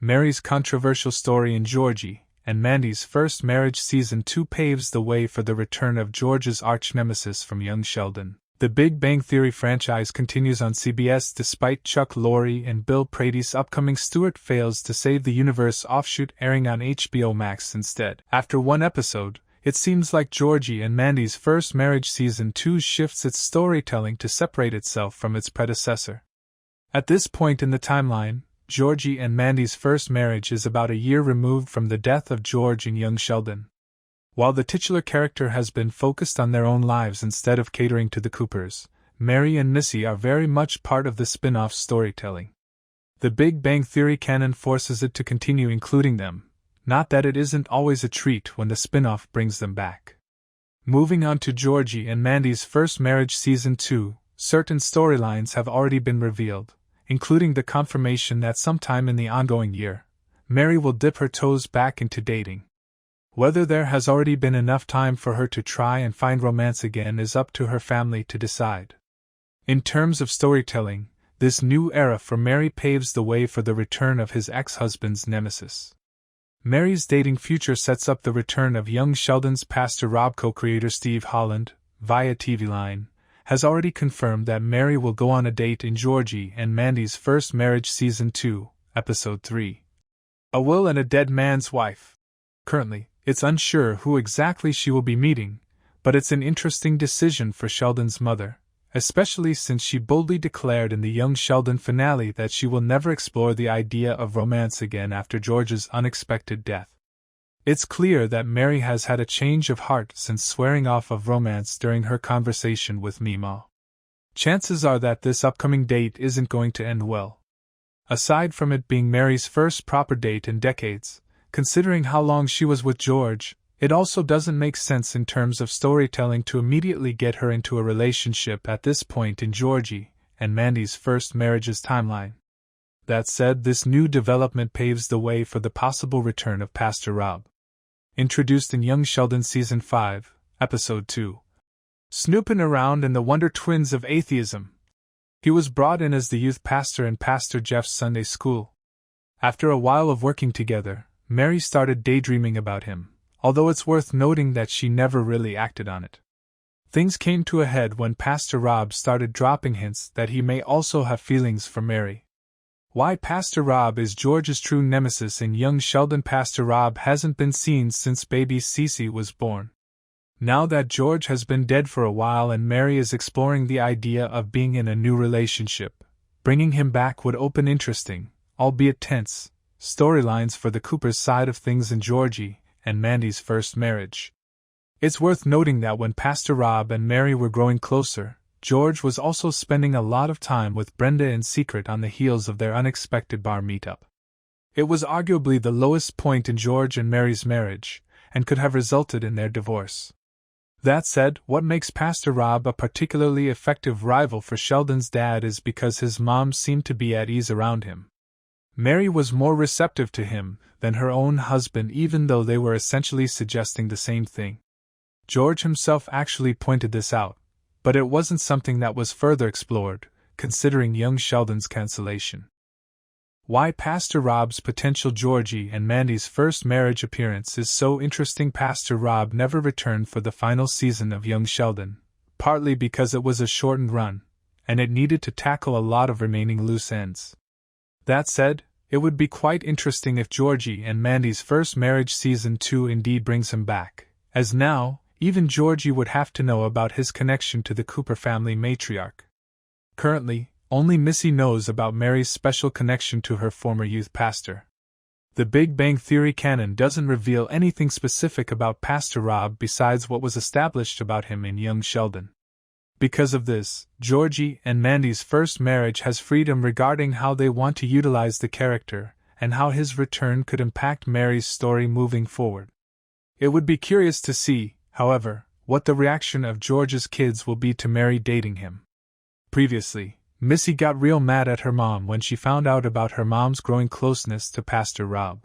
Mary's controversial story in Georgie and Mandy's First Marriage Season 2 paves the way for the return of George's arch-nemesis from young Sheldon. The Big Bang Theory franchise continues on CBS despite Chuck Lorre and Bill Prade's upcoming Stuart Fails to Save the Universe offshoot airing on HBO Max instead. After one episode, it seems like Georgie and Mandy's First Marriage Season 2 shifts its storytelling to separate itself from its predecessor. At this point in the timeline, Georgie and Mandy's first marriage is about a year removed from the death of George and young Sheldon. While the titular character has been focused on their own lives instead of catering to the Coopers, Mary and Missy are very much part of the spin-off storytelling. The Big Bang Theory canon forces it to continue including them, not that it isn't always a treat when the spin-off brings them back. Moving on to Georgie and Mandy's First Marriage Season 2, certain storylines have already been revealed, including the confirmation that sometime in the ongoing year, Mary will dip her toes back into dating. Whether there has already been enough time for her to try and find romance again is up to her family to decide. In terms of storytelling, this new era for Mary paves the way for the return of his ex-husband's nemesis. Mary's dating future sets up the return of young Sheldon's Pastor Rob co-creator Steve Holland, via TV Line, has already confirmed that Mary will go on a date in Georgie and Mandy's First Marriage Season 2, Episode 3. A Will and a Dead Man's Wife. Currently, it's unsure who exactly she will be meeting, but it's an interesting decision for Sheldon's mother, especially since she boldly declared in the Young Sheldon finale that she will never explore the idea of romance again after George's unexpected death. It's clear that Mary has had a change of heart since swearing off of romance during her conversation with Mimo. Chances are that this upcoming date isn't going to end well. Aside from it being Mary's first proper date in decades, considering how long she was with George, it also doesn't make sense in terms of storytelling to immediately get her into a relationship at this point in Georgie and Mandy's first marriage's timeline. That said, this new development paves the way for the possible return of Pastor Rob. Introduced in Young Sheldon Season 5, Episode 2. Snooping around in the Wonder Twins of Atheism. He was brought in as the youth pastor in Pastor Jeff's Sunday school. After a while of working together, Mary started daydreaming about him, although it's worth noting that she never really acted on it. Things came to a head when Pastor Rob started dropping hints that he may also have feelings for Mary. Why Pastor Rob is George's true nemesis in Young Sheldon. Pastor Rob hasn't been seen since baby Cece was born. Now that George has been dead for a while and Mary is exploring the idea of being in a new relationship, bringing him back would open interesting, albeit tense, storylines for the Coopers' side of things in Georgie and Mandy's first marriage. It's worth noting that when Pastor Rob and Mary were growing closer, George was also spending a lot of time with Brenda in secret on the heels of their unexpected bar meetup. It was arguably the lowest point in George and Mary's marriage, and could have resulted in their divorce. That said, what makes Pastor Rob a particularly effective rival for Sheldon's dad is because his mom seemed to be at ease around him. Mary was more receptive to him than her own husband, even though they were essentially suggesting the same thing. George himself actually pointed this out, but it wasn't something that was further explored, considering young Sheldon's cancellation. Why Pastor Rob's potential Georgie and Mandy's first marriage appearance is so interesting. Pastor Rob never returned for the final season of Young Sheldon, partly because it was a shortened run, and it needed to tackle a lot of remaining loose ends. That said, it would be quite interesting if Georgie and Mandy's First Marriage Season 2 indeed brings him back, as now, even Georgie would have to know about his connection to the Cooper family matriarch. Currently, only Missy knows about Mary's special connection to her former youth pastor. The Big Bang Theory canon doesn't reveal anything specific about Pastor Rob besides what was established about him in Young Sheldon. Because of this, Georgie and Mandy's first marriage has freedom regarding how they want to utilize the character, and how his return could impact Mary's story moving forward. It would be curious to see, however, what the reaction of George's kids will be to Mary dating him. Previously, Missy got real mad at her mom when she found out about her mom's growing closeness to Pastor Rob.